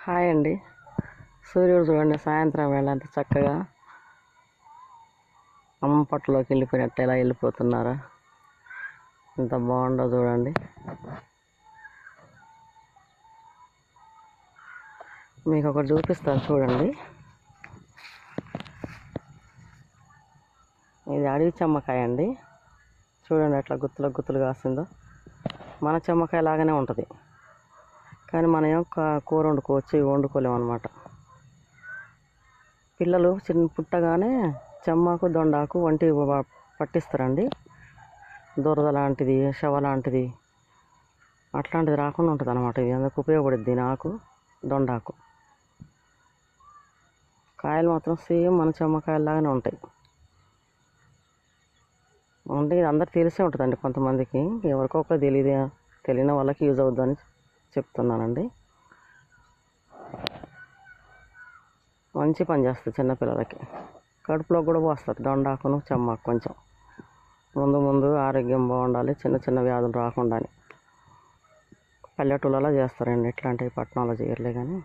Hi అండి. సూర్యుడు చూడండి సాయంత్రం వేళ ఎంత చక్కగా అమ్మ పట్టులోకి వెళ్ళిపోయినట్టు ఎలా వెళ్ళిపోతున్నారా, ఎంత బాగుండో చూడండి. మీకు ఒకటి చూపిస్తాను చూడండి. ఇది అడవి చెమ్మకాయ అండి. చూడండి ఎట్లా గుత్తులు గుత్తులు కాసిందో. మన చెమ్మకాయ లాగానే ఉంటుంది, కానీ మనం ఏం కూర వండుకోవచ్చు, ఇవి వండుకోలేము అన్నమాట. పిల్లలు చిన్న పుట్టగానే చెమ్మాకు దొండాకు వంటివి పట్టిస్తారండి. దురద లాంటిది, శవ లాంటిది అట్లాంటిది రాకుండా ఉంటుంది అన్నమాట. ఇది అందుకు ఉపయోగపడుద్ది. ఆకు దొండాకు కాయలు మాత్రం సేమ్ మన చెమ్మకాయలాగానే ఉంటాయి. అంటే ఇది అందరికి తెలిసే ఉంటుందండి, కొంతమందికి ఎవరికొక తెలియని వాళ్ళకి యూజ్ అవుద్దని చెప్తున్నానండి. మంచి పని చేస్తుంది చిన్నపిల్లలకి, కడుపులో కూడా పోస్తారు దొండాకును చెమ్మాకు. కొంచెం ముందు ఆరోగ్యం బాగుండాలి, చిన్న చిన్న వ్యాధులు రాకుండా పల్లెటూళ్ళలో చేస్తారండి. ఇట్లాంటివి పట్టణాల్లో చేయర్లే కానీ.